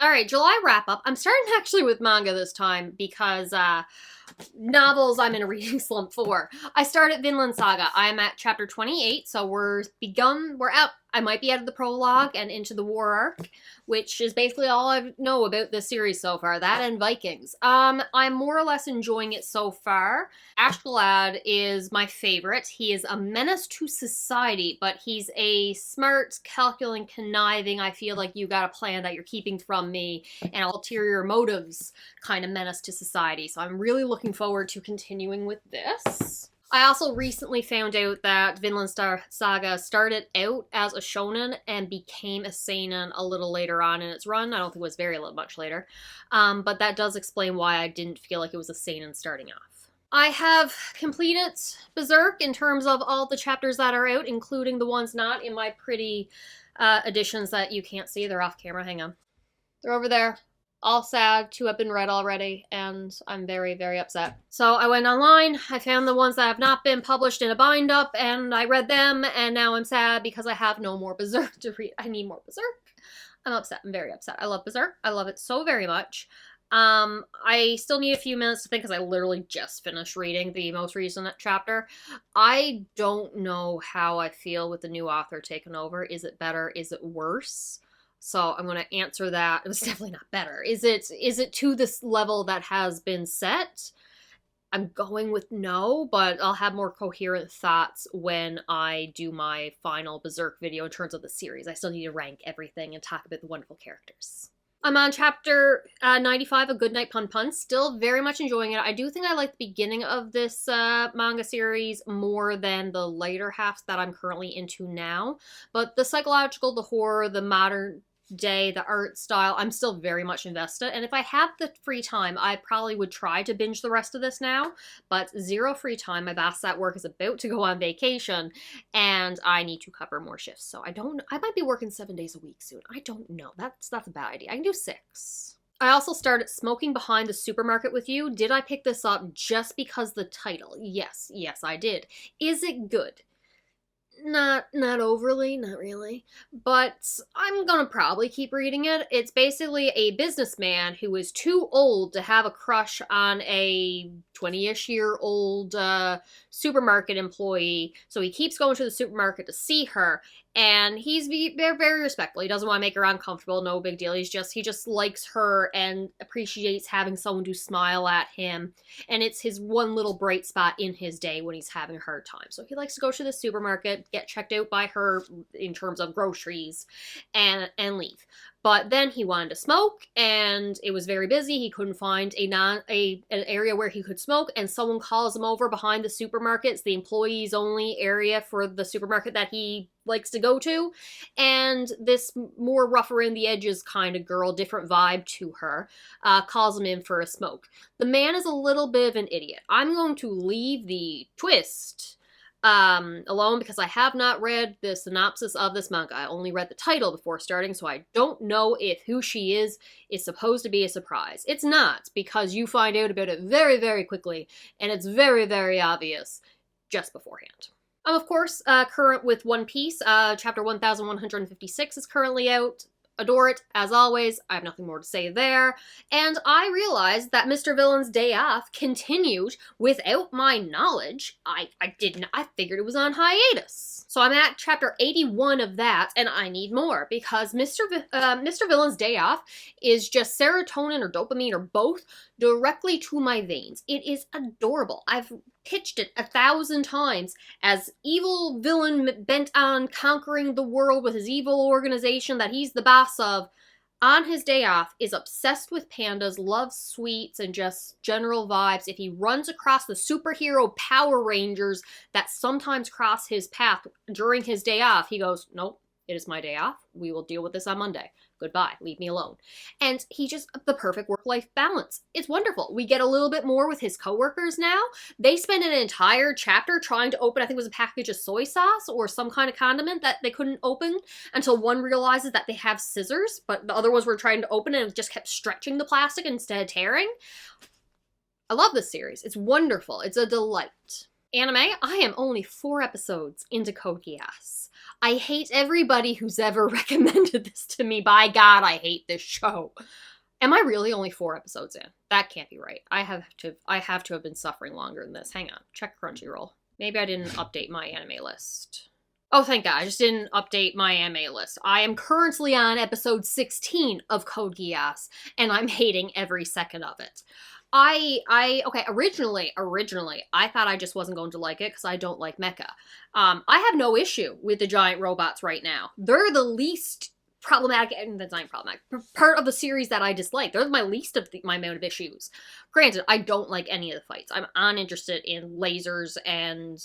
All right, July wrap up. I'm starting actually with manga this time because novels I'm in a reading slump for. I started Vinland Saga. I'm at chapter 28, so we're out. I might be out of the prologue and into the war arc, which is basically all I know about this series so far. That and Vikings. I'm more or less enjoying it so far. Ashgalad is my favorite. He is a menace to society, but he's a smart, calculating, conniving, I feel like you got a plan that you're keeping from me, and ulterior motives kind of menace to society. So I'm really looking forward to continuing with this. I also recently found out that Vinland Saga started out as a shonen and became a seinen a little later on in its run. I don't think it was very much later. But that does explain why I didn't feel like it was a seinen starting off. I have completed Berserk in terms of all the chapters that are out, including the ones not in my pretty editions that you can't see. They're off camera. Hang on. They're over there. All sad to have been read already, and I'm very, very upset. So I went online, I found the ones that have not been published in a bind-up, and I read them, and now I'm sad because I have no more Berserk to read. I need more Berserk. I'm upset. I'm very upset. I love Berserk. I love it so very much. I still need a few minutes to think because I literally just finished reading the most recent chapter. I don't know how I feel with the new author taking over. Is it better? Is it worse? So I'm going to answer that. It was definitely not better. Is it to this level that has been set? I'm going with no, but I'll have more coherent thoughts when I do my final Berserk video in terms of the series. I still need to rank everything and talk about the wonderful characters. I'm on chapter 95 of Goodnight PunPun. Still very much enjoying it. I do think I like the beginning of this manga series more than the later halves that I'm currently into now. But the psychological, the horror, the modern day, the art style, I'm still very much invested. And if I had the free time, I probably would try to binge the rest of this now. But zero free time. My boss at work is about to go on vacation, and I need to cover more shifts. So I might be working 7 days a week soon. I don't know. That's a bad idea. I can do 6. I also started Smoking Behind the Supermarket with You. Did I pick this up just because the title? Yes, I did. Is it good? Not overly, not really, but I'm gonna probably keep reading it. It's basically a businessman who is too old to have a crush on a 20-ish-year-old supermarket employee, so he keeps going to the supermarket to see her, and he's very, very respectful. He doesn't want to make her uncomfortable, no big deal. He just likes her and appreciates having someone to smile at him, and it's his one little bright spot in his day when he's having a hard time. So he likes to go to the supermarket, get checked out by her in terms of groceries, and leave. But then he wanted to smoke, and it was very busy. He couldn't find an area where he could smoke, and someone calls him over behind the supermarket. It's the employees only area for the supermarket that he likes to go to. And this more rough around the edges kind of girl, different vibe to her, calls him in for a smoke. The man is a little bit of an idiot. I'm going to leave the twist alone because I have not read the synopsis of this manga. I only read the title before starting, so I don't know if who she is supposed to be a surprise. It's not, because you find out about it very, very quickly, and it's very, very obvious just beforehand. I'm, of course, current with One Piece. Chapter 1156 is currently out. Adore it, as always. I have nothing more to say there. And I realized that Mr. Villain's Day Off continued without my knowledge. I figured it was on hiatus. So I'm at chapter 81 of that, and I need more, because Mr. Villain's Day Off is just serotonin or dopamine or both directly to my veins. It is adorable. I've pitched it 1,000 times as evil villain bent on conquering the world with his evil organization that he's the boss of. On his day off, is obsessed with pandas, loves sweets, and just general vibes. If he runs across the superhero Power Rangers that sometimes cross his path during his day off, he goes, nope, it is my day off. We will deal with this on Monday. Goodbye. Leave me alone. And he just, the perfect work-life balance. It's wonderful. We get a little bit more with his coworkers now. They spend an entire chapter trying to open, I think it was a package of soy sauce or some kind of condiment that they couldn't open until one realizes that they have scissors, but the other ones were trying to open it and just kept stretching the plastic instead of tearing. I love this series. It's wonderful. It's a delight. Anime, I am only 4 episodes into Code Geass. I hate everybody who's ever recommended this to me. By God, I hate this show. Am I really only 4 episodes in? That can't be right. I have to have been suffering longer than this. Hang on. Check Crunchyroll. Maybe I didn't update my anime list. Oh, thank God. I just didn't update my anime list. I am currently on episode 16 of Code Geass, and I'm hating every second of it. Okay, originally, I thought I just wasn't going to like it because I don't like mecha. I have no issue with the giant robots right now. They're the least problematic, and that's not problematic, part of the series that I dislike. They're my least of my amount of issues. Granted, I don't like any of the fights. I'm uninterested in lasers and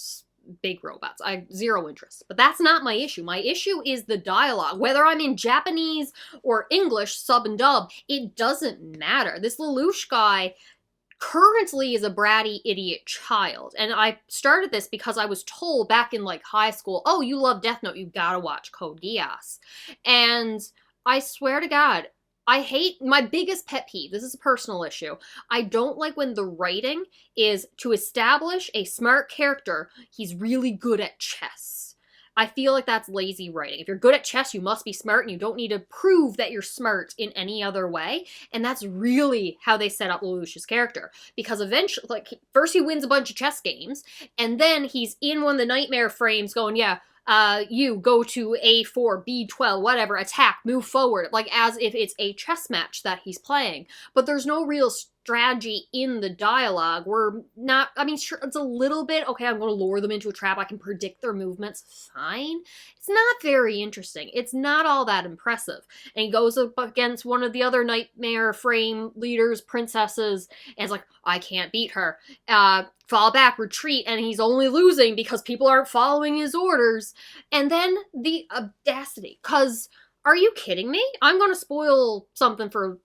big robots. I have zero interest. But that's not my issue. My issue is the dialogue. Whether I'm in Japanese or English, sub and dub, it doesn't matter. This Lelouch guy currently is a bratty idiot child. And I started this because I was told back in like high school, oh, you love Death Note, you gotta watch Code Geass. And I swear to God, I hate, my biggest pet peeve, this is a personal issue, I don't like when the writing is to establish a smart character, he's really good at chess. I feel like that's lazy writing. If you're good at chess, you must be smart, and you don't need to prove that you're smart in any other way. And that's really how they set up Lelouch's character. Because eventually, like, first he wins a bunch of chess games, and then he's in one of the nightmare frames going, yeah, you go to A4, B12, whatever, attack, move forward, like as if it's a chess match that he's playing. But there's no real strategy in the dialogue. We're not, I mean, sure, it's a little bit, okay, I'm going to lure them into a trap, I can predict their movements, fine. It's not very interesting. It's not all that impressive. And he goes up against one of the other nightmare frame leaders, princesses, and it's like, I can't beat her. Fall back, retreat, and he's only losing because people aren't following his orders. And then the audacity, because are you kidding me? I'm going to spoil something for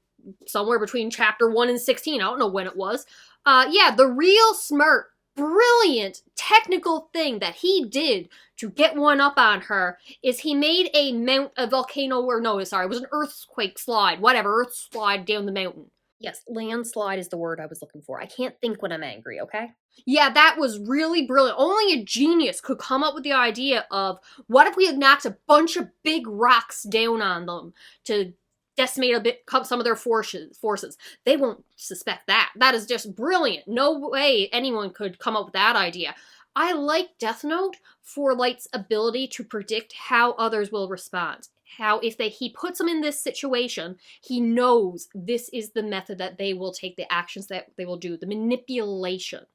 somewhere between chapter 1 and 16. I don't know when it was. Yeah, the real smart, brilliant, technical thing that he did to get one up on her is he made a volcano, or no, sorry, it was an earthquake slide, whatever, earth slide down the mountain. Yes, landslide is the word I was looking for. I can't think when I'm angry, okay? Yeah, that was really brilliant. Only a genius could come up with the idea of, what if we had knocked a bunch of big rocks down on them to decimate a bit some of their forces. They won't suspect that. That is just brilliant. No way anyone could come up with that idea. I like Death Note for Light's ability to predict how others will respond. How if he puts them in this situation, he knows this is the method that they will take, the actions that they will do, the manipulation,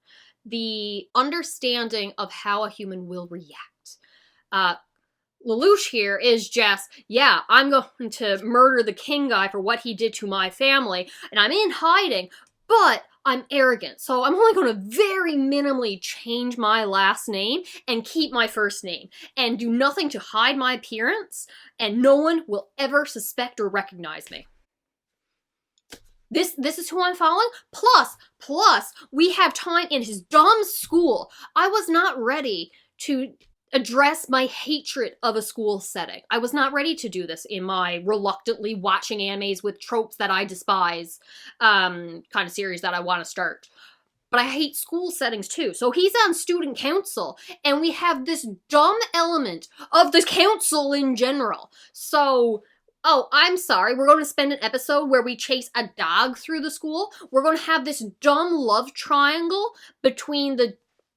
the understanding of how a human will react. Lelouch here is just, yeah, I'm going to murder the king guy for what he did to my family, and I'm in hiding, but I'm arrogant, so I'm only going to very minimally change my last name and keep my first name, and do nothing to hide my appearance, and no one will ever suspect or recognize me. This is who I'm following. Plus, we have time in his dumb school. I was not ready to address my hatred of a school setting. I was not ready to do this in my reluctantly watching animes with tropes that I despise kind of series that I want to start. But I hate school settings too. So he's on student council, and we have this dumb element of the council in general. So, oh, I'm sorry, we're going to spend an episode where we chase a dog through the school. We're going to have this dumb love triangle between the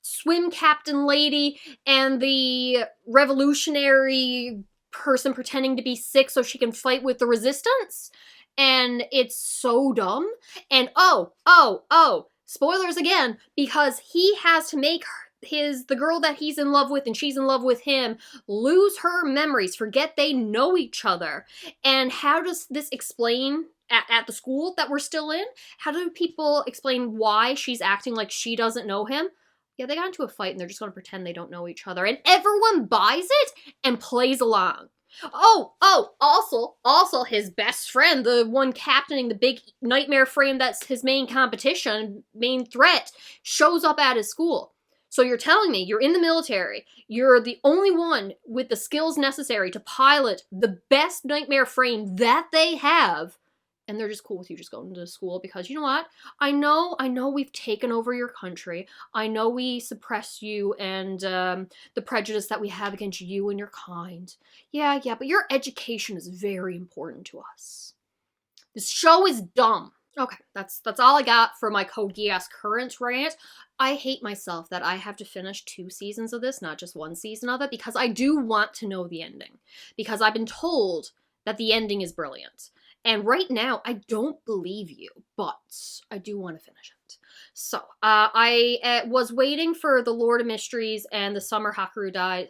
swim captain lady and the revolutionary person pretending to be sick so she can fight with the resistance. And it's so dumb. And oh, spoilers again, because he has to make the girl that he's in love with and she's in love with him lose her memories, forget they know each other. And how does this explain at the school that we're still in? How do people explain why she's acting like she doesn't know him? Yeah, they got into a fight and they're just going to pretend they don't know each other. And everyone buys it and plays along. Also his best friend, the one captaining the big nightmare frame that's his main competition, main threat, shows up at his school. So you're telling me you're in the military, you're the only one with the skills necessary to pilot the best nightmare frame that they have, and they're just cool with you just going to school because, you know what? I know we've taken over your country. I know we suppress you and the prejudice that we have against you and your kind. Yeah, but your education is very important to us. This show is dumb. Okay, that's all I got for my Code Geass current rant. I hate myself that I have to finish 2 seasons of this, not just 1 season of it, because I do want to know the ending. Because I've been told that the ending is brilliant. And right now, I don't believe you, but I do want to finish it. So, I was waiting for the Lord of Mysteries and the Summer Hikaru died.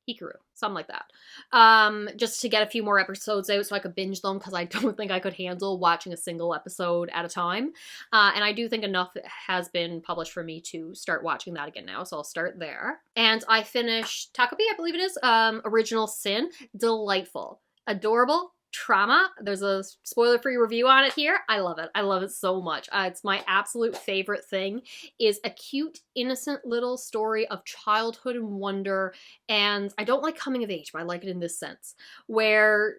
Hikaru, something like that. Just to get a few more episodes out so I could binge them, because I don't think I could handle watching a single episode at a time. And I do think enough has been published for me to start watching that again now, so I'll start there. And I finished Takopi, I believe it is, Original Sin. Delightful. Adorable. Trauma. There's a spoiler-free review on it here. I love it. I love it so much. It's my absolute favorite thing, is a cute, innocent little story of childhood and wonder, and I don't like coming of age, but I like it in this sense, where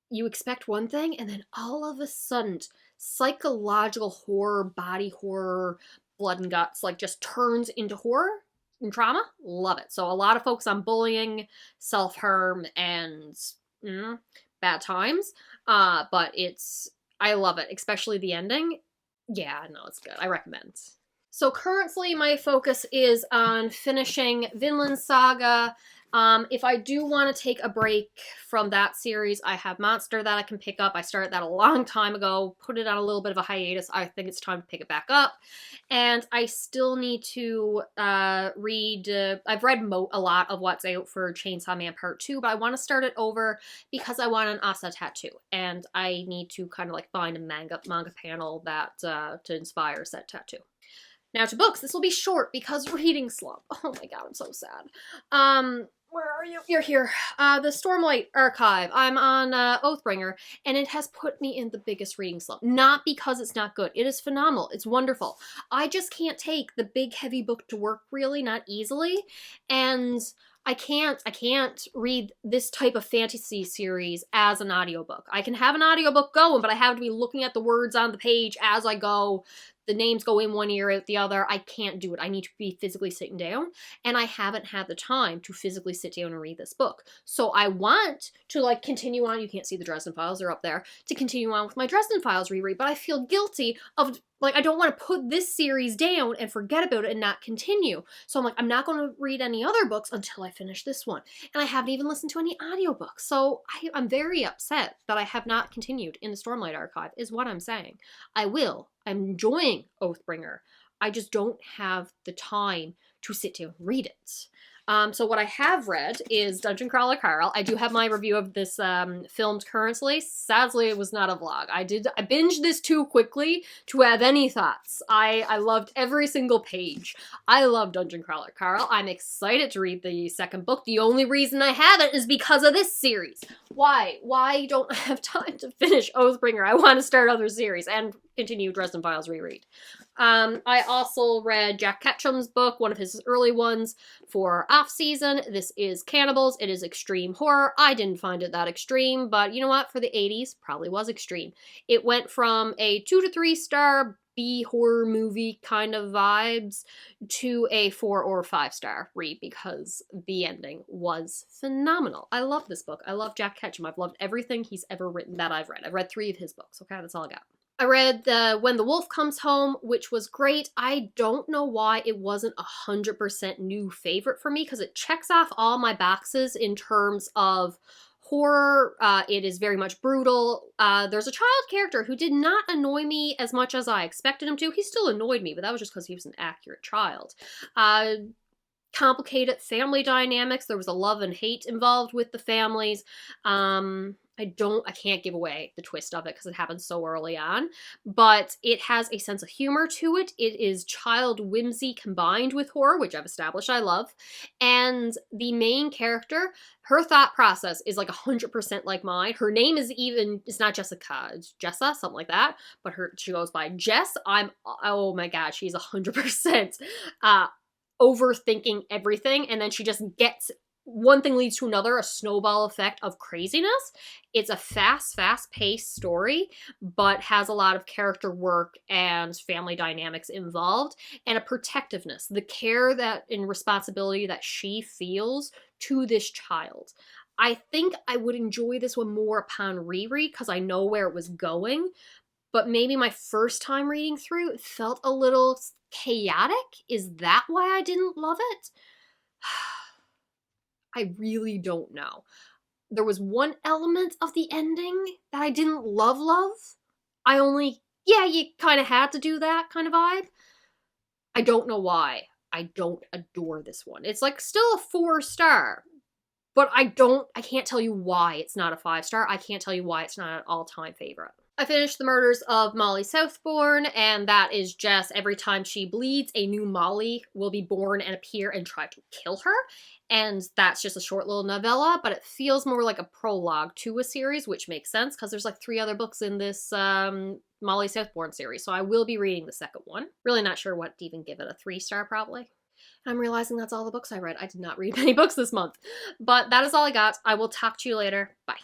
you expect one thing, and then all of a sudden, psychological horror, body horror, blood and guts, like, just turns into horror and trauma. Love it. So a lot of focus on bullying, self-harm, and bad times, but I love it, especially the ending. Yeah, no, it's good. I recommend. So currently my focus is on finishing Vinland Saga. If I do want to take a break from that series, I have Monster that I can pick up. I started that a long time ago, put it on a little bit of a hiatus. I think it's time to pick it back up. And I still need to read, I've read a lot of what's out for Chainsaw Man Part 2, but I want to start it over because I want an Asa tattoo. And I need to kind of like find a manga panel that to inspire said tattoo. Now to books. This will be short because reading slump. Oh my god, I'm so sad. Where are you? You're here. The Stormlight Archive. I'm on Oathbringer, and it has put me in the biggest reading slump. Not because it's not good. It is phenomenal. It's wonderful. I just can't take the big, heavy book to work, really, not easily. And I can't read this type of fantasy series as an audiobook. I can have an audiobook going, but I have to be looking at the words on the page as I go. The names go in one ear, out the other. I can't do it. I need to be physically sitting down, and I haven't had the time to physically sit down and read this book. So I want to, like, continue on. You can't see the Dresden Files. They're up there. To continue on with my Dresden Files reread, but I feel guilty of, like, I don't want to put this series down and forget about it and not continue. So I'm like, I'm not going to read any other books until I finish this one. And I haven't even listened to any audiobooks. So I'm very upset that I have not continued in the Stormlight Archive, is what I'm saying. I will. I'm enjoying Oathbringer. I just don't have the time to sit down and read it. So what I have read is Dungeon Crawler Carl. I do have my review of this filmed currently. Sadly, it was not a vlog. I binged this too quickly to have any thoughts. I loved every single page. I love Dungeon Crawler Carl. I'm excited to read the second book. The only reason I haven't is because of this series. Why? Why don't I have time to finish Oathbringer? I want to start other series and continue Dresden Files reread. I also read Jack Ketchum's book, one of his early ones, for off-season. This is Cannibals. It is extreme horror. I didn't find it that extreme, but you know what? For the 80s, probably was extreme. It went from a 2 to 3 star B-horror movie kind of vibes to a 4 or 5 star read because the ending was phenomenal. I love this book. I love Jack Ketchum. I've loved everything he's ever written that I've read. I've read 3 of his books, okay? That's all I got. I read When the Wolf Comes Home, which was great. I don't know why it wasn't 100% new favorite for me, because it checks off all my boxes in terms of horror. It is very much brutal. There's a child character who did not annoy me as much as I expected him to. He still annoyed me, but that was just because he was an accurate child. Complicated family dynamics. There was a love and hate involved with the families. I can't give away the twist of it because it happens so early on, but it has a sense of humor to it. It is child whimsy combined with horror, which I've established I love. And the main character, her thought process is like 100% like mine. Her name is it's not Jessica, it's Jessa, something like that, but she goes by Jess. Oh my god, she's 100% overthinking everything, and then she just gets one thing leads to another, a snowball effect of craziness. It's a fast-paced story, but has a lot of character work and family dynamics involved, and a protectiveness, the care that and responsibility that she feels to this child. I think I would enjoy this one more upon reread because I know where it was going, but maybe my first time reading through, it felt a little chaotic. Is that why I didn't love it? I really don't know. There was one element of the ending that I didn't love. I only, yeah, you kind of had to do that kind of vibe. I don't know why. I don't adore this one. It's like still a 4-star, but I can't tell you why it's not a 5-star. I can't tell you why it's not an all-time favorite. I finished The Murders of Molly Southbourne, and that is just every time she bleeds, a new Molly will be born and appear and try to kill her. And that's just a short little novella, but it feels more like a prologue to a series, which makes sense because there's like 3 other books in this Molly Southbourne series. So I will be reading the second one. Really not sure what to even give it, a 3-star probably. I'm realizing that's all the books I read. I did not read many books this month. But that is all I got. I will talk to you later. Bye.